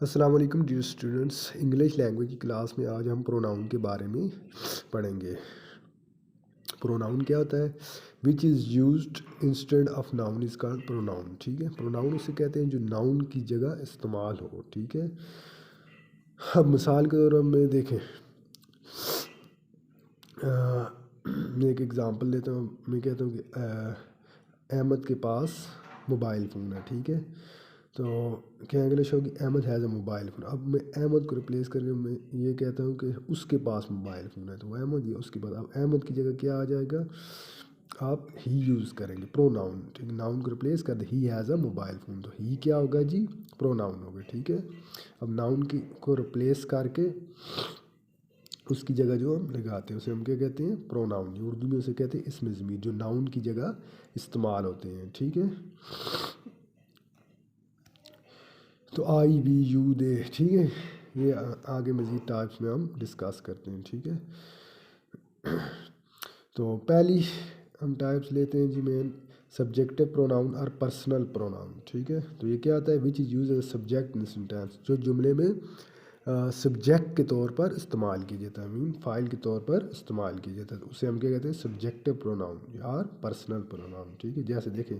अस्सलाम वालेकुम dear students. English language की क्लास में आज हम प्रोनाउन के बारे में पढ़ेंगे। प्रोनाउन क्या होता है? Which is used instead of noun is called pronoun. ठीक है, प्रोनाउन उसे कहते हैं जो नाउन की जगह इस्तेमाल हो। ठीक है, अब मिसाल के तौर पर में देखें, मैं एक एग्ज़ाम्पल लेता हूँ। मैं कहता हूँ कि अहमद के पास मोबाइल फ़ोन है। ठीक है, तो क्या इंग्लिश होगी? Ahmed has a mobile phone. अब मैं अहमद को रिप्लेस करके मैं ये कहता हूँ कि उसके पास मोबाइल फ़ोन है, तो वो अहमद या उसके पास। अब अहमद की जगह क्या आ जाएगा? आप ही यूज़ करेंगे, प्रोनाउन। ठीक है, नाउन को रिप्लेस कर दे, he has a mobile phone, तो ही क्या होगा जी? प्रोनाउन होगा। ठीक है, अब नाउन की को रिप्लेस करके उसकी जगह जो हम लगाते हैं उसे हम क्या कहते हैं? प्रोनाउन। उर्दू में उसे कहते हैं इसमें ज़मीर, जो नाउन की जगह इस्तेमाल होते हैं। ठीक है, तो आई वी यू दे। ठीक है, ये आगे मज़ीद टाइप्स में हम डिस्कस करते हैं। ठीक है, तो पहली हम टाइप्स लेते हैं जी मेन, सब्जेक्टिव प्रोनाउन और पर्सनल प्रोनाउन। ठीक है, तो ये क्या आता है? Which is use as subject in sentence, जो जुमले में सब्जेक्ट के तौर पर इस्तेमाल किया जाता है, मीन फ़ाइल के तौर पर इस्तेमाल किया जाता है, तो उसे हम क्या कहते हैं? सब्जेक्टिव प्रोनाउन और पर्सनल प्रोनाउन। ठीक है, जैसे देखें,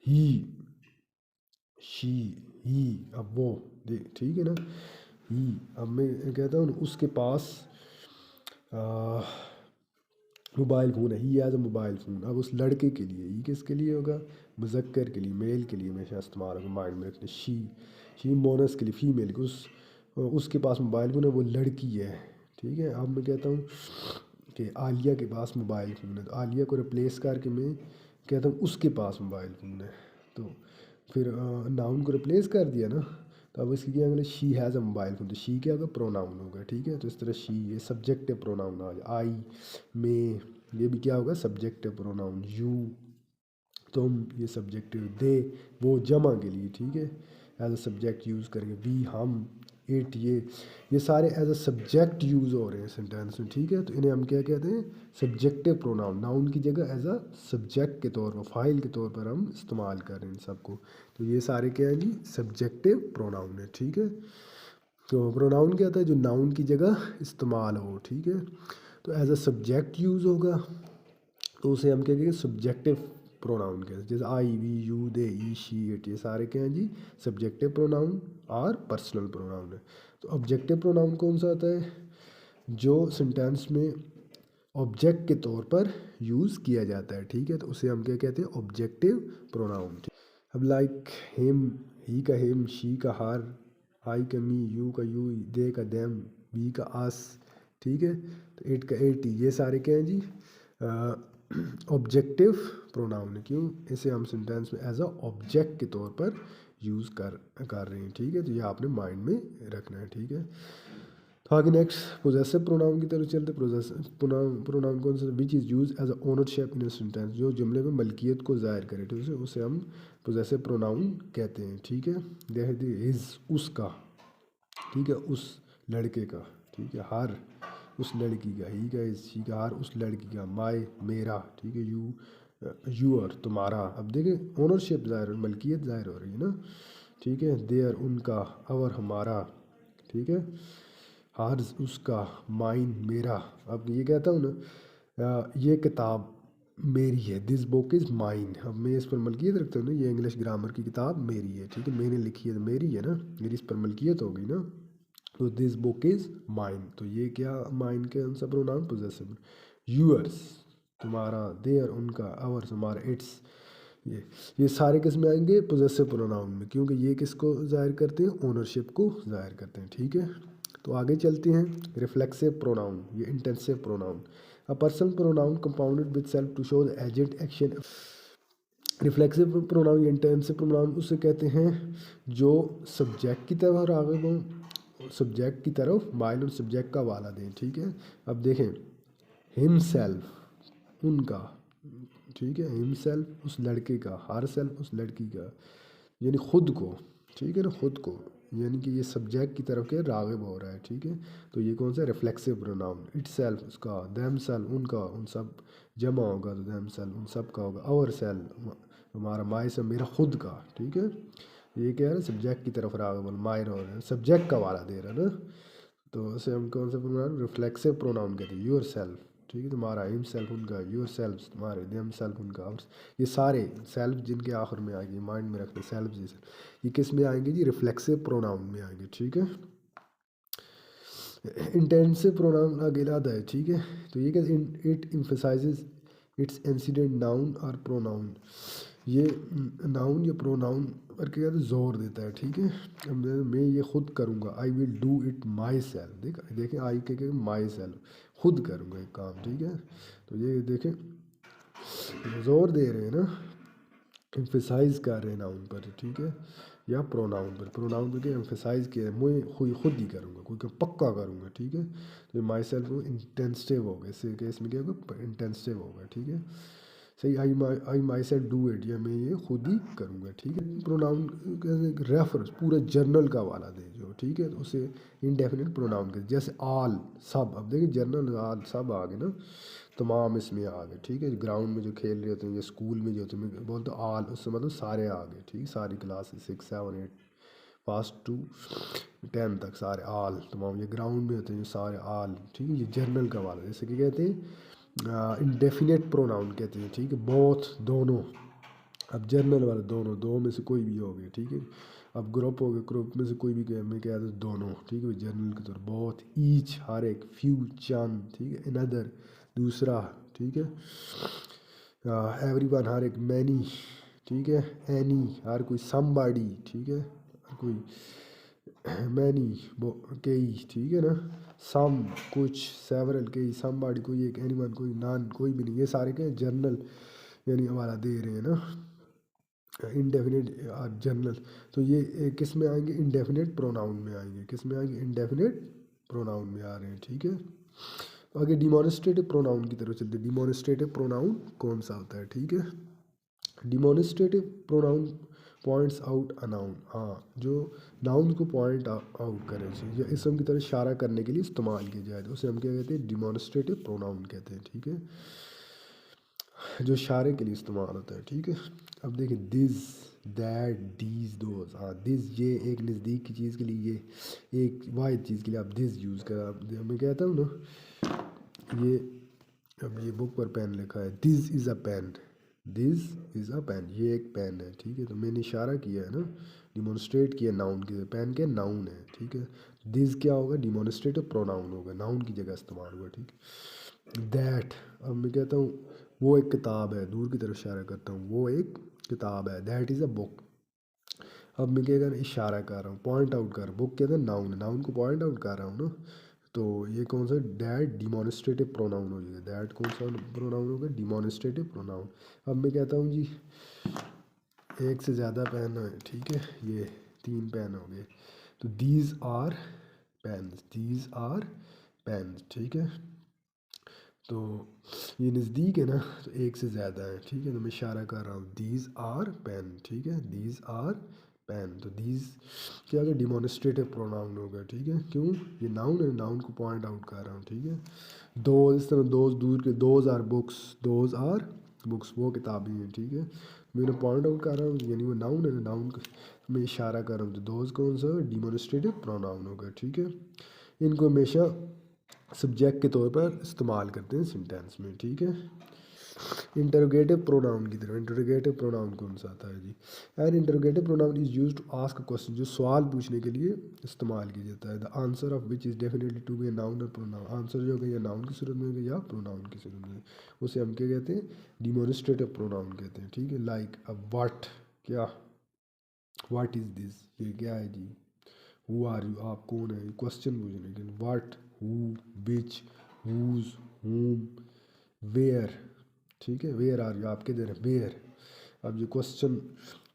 ही, शी, ही, अब वो ठीक है ना, ही। अब मैं कहता हूँ ना, उसके पास मोबाइल फ़ोन है, ही हैज़ अ मोबाइल फ़ोन। अब उस लड़के के लिए, ही किसके लिए होगा? मुज़क्कर के लिए, मेल के लिए हमेशा इस्तेमाल होगा, माइंड में रखना। शी मोनस के लिए, फीमेल के, उसके पास मोबाइल फ़ोन है, वो लड़की है। ठीक है, अब मैं कहता हूँ कि आलिया के पास मोबाइल फ़ोन है, तो आलिया को रिप्लेस करके मैं कहता हूँ उसके पास मोबाइल फ़ोन है, तो फिर नाउन को रिप्लेस कर दिया ना, तो अब इसकी क्या अगले? She has a mobile phone, तो शी क्या होगा? प्रोनाउन होगा। ठीक है, तो इस तरह शी, ये सब्जेक्टिव प्रोनाउन आ गया। आई, में, ये भी क्या होगा? Subjective pronoun. यू, तुम, ये सब्जेक्टिव। दे, वो जमा के लिए। ठीक है, एज अ सब्जेक्ट यूज़ करेंगे। वी, हम। इट, ये सारे एज अ सब्जेक्ट यूज़ हो रहे हैं सेंटेंस में। ठीक है, तो इन्हें हम क्या कहते हैं? Subjective pronoun. नाउन की जगह एज अ सब्जेक्ट के तौर पर, फाइल के तौर पर हम इस्तेमाल कर रहे हैं इन सबको, तो ये सारे क्या हैं जी? सब्जेक्टिव प्रोनाउन है। ठीक है, तो प्रोनाउन क्या होता है? जो नाउन की जगह इस्तेमाल हो। ठीक है, तो एज अ सब्जेक्ट यूज़ होगा, तो उसे हम क्या कहेंगे? सब्जेक्टिव प्रोनाउन कहते हैं। जैसे I, we, you, they, he, she, it, ये सारे क्या हैं जी? सब्जेक्टिव प्रोनाउन और पर्सनल प्रोनाउन है। तो ऑब्जेक्टिव प्रोनाउन कौन सा होता है? जो सेंटेंस में ऑब्जेक्ट के तौर पर यूज़ किया जाता है। ठीक है, तो उसे हम क्या कहते हैं? Objective pronoun. अब लाइक हिम, ही का हिम, शी का हर, आई का मी, यू का यू, दे का देम, वी का अस। ठीक है, तो इट का इट, ये सारे क्या हैं जी? ऑब्जेक्टिव प्रोनाउन है। क्यों? इसे हम सेंटेंस में एज अ ऑब्जेक्ट के तौर पर यूज़ कर रहे हैं। ठीक है, तो ये आपने माइंड में रखना है। ठीक है, तो आगे नेक्स्ट पोजेसिव प्रोनाउन की तरफ चलते। प्रोनाउन कौन सा? Which is use as a ownership in a sentence, जो जुमले में मलकियत को ज़ाहिर करे, ठीक है, उसे हम पोजेसिव प्रोनाउन कहते हैं। ठीक है, जैसे हिज, उसका। ठीक है, उस लड़के का। ठीक है, हर, उस लड़की का। ही का, शी का, हर, उस लड़की का। माय, मेरा। ठीक है, यू, यूअर, तुम्हारा। अब देखिए ओनरशिप ज़ाहिर, मलकियत ज़ाहिर हो रही है ना। ठीक है, देयर, उनका। अवर, हमारा। ठीक है, हार्स, उसका। माइन, मेरा। अब ये कहता हूँ ना, ये किताब मेरी है, दिस बुक इज़ माइन। अब मैं इस पर मलकियत रखता हूँ ना, ये इंग्लिश ग्रामर की किताब मेरी है। ठीक है, मैंने लिखी है तो मेरी है ना, मेरी इस पर मलकियत हो गई ना, तो दिस बुक इज़ माइन, तो ये क्या माइन के आंसर प्रोनाउन? पोजेसिव। यूअर्स, तुम्हारा। देयर, उनका। आवर्स, हमारा। इट्स, ये सारे किस में आएंगे? पोजेसिव प्रोनाउन में, क्योंकि ये किसको ज़ाहिर करते हैं? ओनरशिप को ज़ाहिर करते हैं। ठीक है, तो आगे चलते हैं। रिफ्लेक्सिव प्रोनाउन, ये intensive pronoun. A person pronoun compounded with self to show the agent action. Reflexive pronoun या इंटेंसिव प्रोनाउन उसे कहते हैं जो सब्जेक्ट की तरफ राग़िब हों, सब्जेक्ट की तरफ माइल और सब्जेक्ट का हवाला दें। ठीक है, अब देखें, हिमसेल्फ, उनका। ठीक है, हिमसेल्फ, उस लड़के का। हर सेल्फ, उस लड़की का, यानी खुद को। ठीक है ना, खुद को, यानी कि ये सब्जेक्ट की तरफ के राग़िब हो रहा है। ठीक है, तो ये कौन सा? Reflexive pronoun. इट सेल्फ, उसका। दैम सेल्फ, उनका, उन सब जमा होगा तो दैम सेल्फ, उन सब का होगा। आवर सेल्फ, हमारा। माई से, मेरा खुद का। ठीक है, ये क्या है, सब्जेक्ट की तरफ रहा बोल मायर हो रहा है, सब्जेक्ट का वाला दे रहा है ना, तो उसे हम कौन सा प्रोनाउन, रिफ्लेक्सिव प्रोनाउन कहते हैं, योर सेल्फ, ठीक है, तुम्हारा, हिम सेल्फ उनका, योर सेल्फ तुम्हारे, देम सेल्फ उनका, और ये सारे सेल्फ जिनके आखिर में आएंगे, माइंड में रखते सेल्फ जैसे, ये किस में आएंगे जी, रिफ्लेक्सिव प्रोनाउन में आएंगे, ठीक है। इंटेंसिव प्रोनाउन अकेला है, ठीक है। तो ये कहते हैं it emphasises it's incident noun और प्रोनाउन, ये नाउन या प्रोनाउन पर क्या कहते हैं, जोर देता है, ठीक है। अब मैं ये खुद करूँगा, I will do it my self, देखें आई के माई सेल्फ, खुद करूँगा एक काम, ठीक है। तो ये देखें जोर दे रहे हैं ना, एम्फेसाइज कर रहे हैं नाउन पर, ठीक है, या प्रोनाउन पर, प्रोनाउन पर एम्फेसाइज किया है, मैं खुद ही करूँगा, कोई का पक्का करूँगा, ठीक है। तो माई सेल्फ इंटेंसिव होगा, इससे इसमें क्या होगा, इंटेंसिव होगा, ठीक है। सही, आई माई सेल्फ डू इट, या मैं ये खुद ही करूँगा, ठीक है। प्रोनाउन रेफरेंस पूरा जर्नल का वाला दे जो, ठीक है, तो उसे इंडेफिनिट प्रोनाउन कर, जैसे आल सब, अब देखिए जर्नल आल सब आ गए ना, तमाम इसमें आ गए, ठीक है। ग्राउंड में जो खेल रहे होते हैं या स्कूल में जो होते हैं बोलते आल, उससे मतलब सारे आ गए, ठीक है, सारी क्लास 6 7 8 पास टू 10 तक सारे आल तमाम, ये ग्राउंड में होते हैं ये सारे आल, ठीक है। ये जर्नल का वाला, जैसे कि कहते हैं इंडेफिनेट प्रोनाउन कहते हैं, ठीक है, बोथ दोनों, अब जर्नल वाले दोनों, दो में से कोई भी हो गया, ठीक है। अब ग्रुप हो गया, ग्रुप में से कोई भी मैं कह दो दोनों, ठीक है, जर्नल के तौर, बोथ, ईच हर एक, फ्यू चंद, ठीक है, अनदर दूसरा, ठीक है, एवरी वन हर एक, मैनी, ठीक है, एनी हर कोई, समबॉडी, ठीक है, हर कोई, मैनी कई, ठीक है ना, सम कुछ, सेवरल कई, समबॉडी कोई एक, एनीवन कोई, नॉन कोई भी नहीं, ये सारे के जर्नल यानी हमारा दे रहे हैं ना, इंडेफिनिट जनरल। तो ये किस में आएंगे, इंडेफिनिट प्रोनाउन में आएंगे, किस में आएंगे, इंडेफिनिट प्रोनाउन में आ रहे हैं, ठीक है। आगे डिमॉन्स्ट्रेटिव प्रोनाउन की तरफ चलते हैं, डिमॉन्स्ट्रेटिव प्रोनाउन कौन सा होता है, ठीक है। Demonstrative pronoun points out a noun, हाँ, जो नाउन को पॉइंट आउट करे या इसम की तरह इशारा करने के लिए इस्तेमाल किया जाए, तो उसे हम क्या कहते हैं, डिमॉन्स्ट्रेटिव प्रोनाउन कहते हैं, ठीक है, जो इशारे के लिए इस्तेमाल होता है, ठीक है। अब देखिए दिस, दैट, दीज, दोज, हाँ, दिस ये एक नज़दीक की चीज़ के लिए, ये एक वाहिद चीज़ के लिए आप दिस यूज़ करें, आप मैं कहता हूँ ना, ये अब ये बुक पर पेन लिखा है, this is a pen, this is a pen, ये एक पेन है, ठीक है। तो मैंने इशारा किया है ना, डिमॉन्स्ट्रेट किया नाउन के, पेन के नाउन है, ठीक है। दिस क्या होगा, डिमॉन्स्ट्रेटिव प्रोनाउन होगा, नाउन की जगह इस्तेमाल हुआ, ठीक है। दैट, अब मैं कहता हूँ वो एक किताब है, दूर की तरफ इशारा करता हूँ, वो एक किताब है, दैट इज़ अ बुक। अब मैं क्या कर इशारा कर रहा हूँ, पॉइंट आउट कर, बुक कहते हैं नाउन, नाउन को पॉइंट आउट कर रहा हूँ ना, तो ये कौन सा, दैट डिमॉन्स्ट्रेटिव प्रोनाउन हो जाएगा, दैट कौन सा प्रोनाउन होगा, डिमॉन्स्ट्रेटिव प्रोनाउन। अब मैं कहता हूँ जी एक से ज़्यादा पेन है, ठीक है, ये 3 पेन हो गए, तो these are pens, these are pens, ठीक है। तो ये नज़दीक है ना, तो एक से ज़्यादा है, ठीक है, तो मैं इशारा कर रहा हूँ, दीज आर पेन, ठीक है, दीज आर पेन, तो दीज क्या होगा, डिमॉन्स्ट्रेटिव प्रोनाउन होगा, ठीक है, क्यों, ये नाउन है, नाउन को पॉइंट आउट कर रहा हूँ, ठीक है। दो इस तरह, दोज दूर के, those are books, those are books वो किताबें हैं, ठीक है, मैंने पॉइंट आउट कर रहा हूँ, यानी वो नाउन है, नाउन का मैं इशारा कर रहा हूँ, तो दोज कौन सा डिमॉन्स्ट्रेटिव प्रोनाउन होगा, ठीक है। इनको हमेशा सब्जेक्ट के तौर पर इस्तेमाल करते हैं सेंटेंस में, ठीक है। इंटरोगेटिव प्रोनाउन की तरफ, इंटरोगेटिव प्रोनाउन कौन सा आता है जी, an interrogative pronoun is used to ask question, जो सवाल पूछने के लिए इस्तेमाल किया जाता है, the answer of which is definitely to be noun और प्रोनाउन, आंसर जो होगा या नाउन की सूरत में होगा या प्रोनाउन की सूरत में, उसे हम क्या कहते हैं, डिमॉन्स्ट्रेटिव प्रोनाउन कहते हैं, ठीक है। लाइक अब व्हाट, क्या, व्हाट इज दिस, ये क्या है जी, हु आर यू, आप कौन है, क्वेश्चन पूछने के लिए, व्हाट, हु, विच, हुज, हुम, वेयर, ठीक है, वेयर आर यू, आप किधर है, वेयर। अब जो क्वेश्चन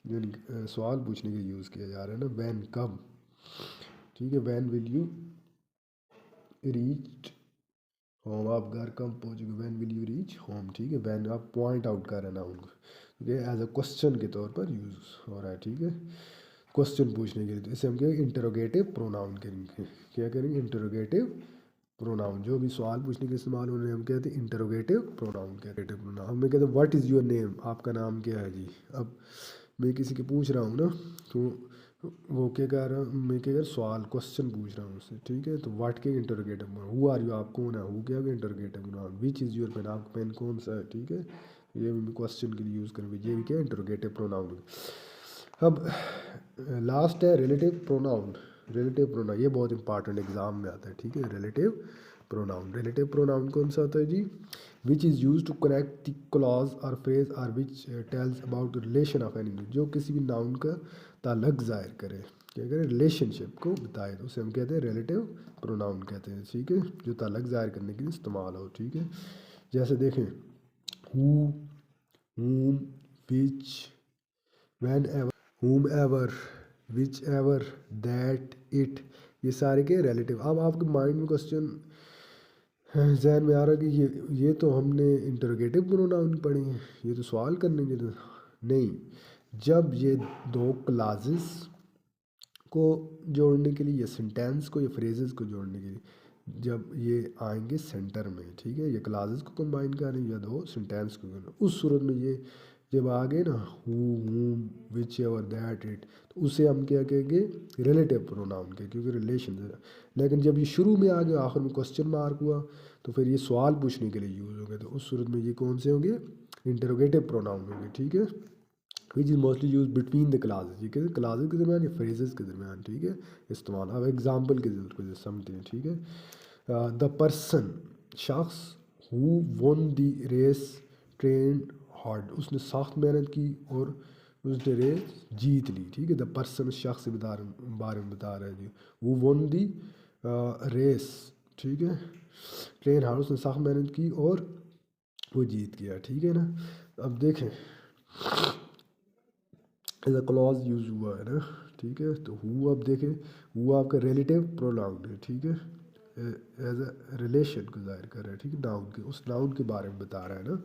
यानी सवाल पूछने के यूज़ किया जा रहा है ना, वैन कब, ठीक है, when will you reach home, आप घर कब पहुँचोगे, when will you reach home, ठीक है, वैन आप पॉइंट आउट कर रहे हैं ना उनको, ठीक है, एज अ क्वेश्चन के तौर पर यूज़ हो रहा है, ठीक है, क्वेश्चन पूछने के लिए, तो इसे हम क्या इंटरोगेटिव प्रोनाउन करेंगे, क्या करेंगे, इंटरोगेटिव प्रोनाउन, जो भी सवाल पूछने के इस्तेमाल होने हम कहते हैं इंटरोगेटिव प्रोनाउन, कहते प्रोनाउन। अब मैं कहता हूँ व्हाट इज़ योर नेम, आपका नाम क्या है जी, अब मैं किसी के पूछ रहा हूँ ना, तो वो क्या कह रहा हूँ मैं, क्या कर सवाल क्वेश्चन पूछ रहा हूँ उससे, ठीक है। तो व्हाट के interrogative pronoun, who are you, आप कौन है, हु क्या होगा interrogative pronoun, which is your pen, आपका पेन कौन सा है, ठीक है। ये भी क्वेश्चन के लिए यूज़ करेंगे, ये भी क्या इंटरोगेटिव प्रोनाउन। अब लास्ट है रिलेटिव प्रोनाउन। रिलेटिव प्रोनाउन ये बहुत इंपॉर्टेंट एग्जाम में आता है, ठीक है। रिलेटिव प्रोनाउन, रिलेटिव प्रोनाउन कौन सा होता है जी, which is use to connect the clause और फ्रेज और which tells about the relation of any, जो किसी भी नाउन का ताल्लुक ज़ाहिर करे, क्या करें, रिलेशनशिप को बताए, तो उसे हम कहते हैं रिलेटिव प्रोनाउन कहते हैं, ठीक है, जो ताल्लुक ज़ाहिर करने के लिए इस्तेमाल हो, ठीक है। जैसे देखें who, whom, which, whenever, whomever, whichever, that, it, ये सारे के रिलेटिव। अब आपके माइंड में क्वेश्चन जहन में आ रहा है कि ये तो हमने इंटरोगेटिव प्रोनाउन पढ़े हैं, ये तो सवाल करने के लिए नहीं। जब ये दो क्लासेस को जोड़ने के लिए या सेंटेंस को या फ्रेजेस को जोड़ने के लिए जब ये आएंगे सेंटर में, ठीक है, ये क्लासेस को कंबाइन करें या दो सेंटेंस को करें, उस सूरत में ये जब आ गए ना who, whom, which ever, that, it, तो उसे हम क्या कहेंगे रिलेटिव प्रोनाउन के, क्योंकि रिलेशन है। लेकिन जब ये शुरू में आ गया आखिर में क्वेश्चन मार्क हुआ तो फिर ये सवाल पूछने के लिए यूज़ होंगे, तो उस सूरत में ये कौन से होंगे इंटरोगेटिव प्रोनाउन होंगे, ठीक है। Which is mostly use between the classes, ठीक है, क्लासेस के दरमियान या फ्रेजेस के दरमियान, ठीक है, इस्तेमाल। अब एग्जाम्पल के जरूरत को समझते हैं, ठीक है। द पर्सन, शख्स, who won the race train hard, उसने सख्त मेहनत की और उसने रेस जीत ली, ठीक है। द पर्सन शख्स के बारे में बता रहा है जी, वो वन दी रेस, ठीक है, ट्रेन हार्ड, उसने सख्त मेहनत की और वो जीत गया, ठीक है ना। अब देखें एज अ क्लॉज यूज हुआ है ना, ठीक है। तो हु, अब देखें हु आपका रिलेटिव प्रोनाउन है, ठीक है, एज अ रिलेशन को जाहिर कर रहा है, ठीक है, नाउन के, उस नाउन के बारे में बता रहा है ना,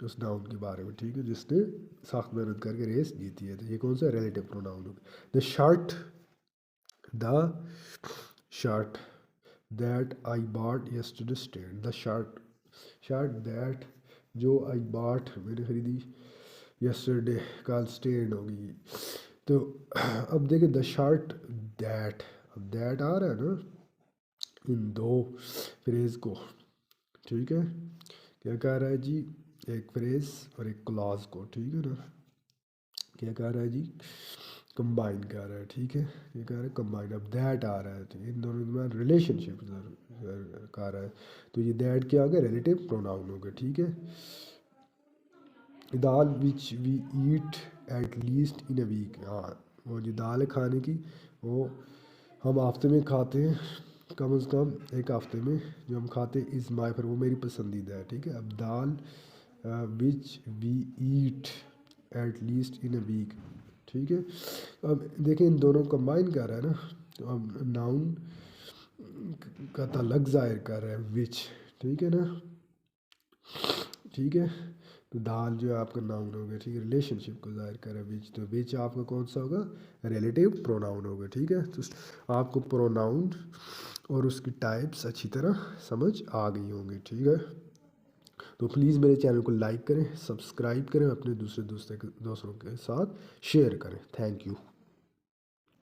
उस नाउन के बारे में, ठीक है, जिसने सख्त मेहनत करके रेस जीती है, तो ये कौन सा रिलेटिव प्रोनाउन होगा। The shirt that I bought yesterday stayed, the shirt, shirt that जो आई बॉट मैंने खरीदी, यस्टरडे कल स्टेड होगी। तो अब देखिए द शर्ट दैट, अब दैट आ रहा है ना इन दो फ्रेज को, ठीक है, क्या कह रहा है जी, एक फ्रेज और एक क्लॉज को, ठीक है ना, क्या कह रहा है जी, कंबाइन कर रहा है, ठीक है, ये कह रहा है कंबाइन। अब दैट आ रहा है तो इन दोनों में रिलेशनशिप कर रहा है, तो ये दैट क्या हो गया रिलेटिव प्रोनाउन हो गया, ठीक है। Dal which we eat at least in a week, हाँ वो जो दाल है खाने की, वो हम हफ्ते में खाते हैं कम से कम एक हफ्ते में, जो हम खाते हैं इज़ माई, पर वो मेरी पसंदीदा है, ठीक है। अब dal which we eat at least in a week, ठीक है। अब देखें इन दोनों को कंबाइन कर रहा है ना, तो अब नाउन का ताल्लुक ज़ाहिर कर रहा है विच, ठीक है ना, ठीक है। तो दाल जो है आपका नाउन हो गया, ठीक है, रिलेशनशिप को जाहिर कर रहा है विच, तो विच आपका कौन सा होगा रिलेटिव प्रोनाउन होगा, ठीक है। तो आपको प्रोनाउन और उसकी टाइप्स अच्छी तरह समझ आ गई होंगी, ठीक है। तो प्लीज़ मेरे चैनल को लाइक करें, सब्सक्राइब करें, अपने दूसरे दोस्तों के साथ शेयर करें। Thank you.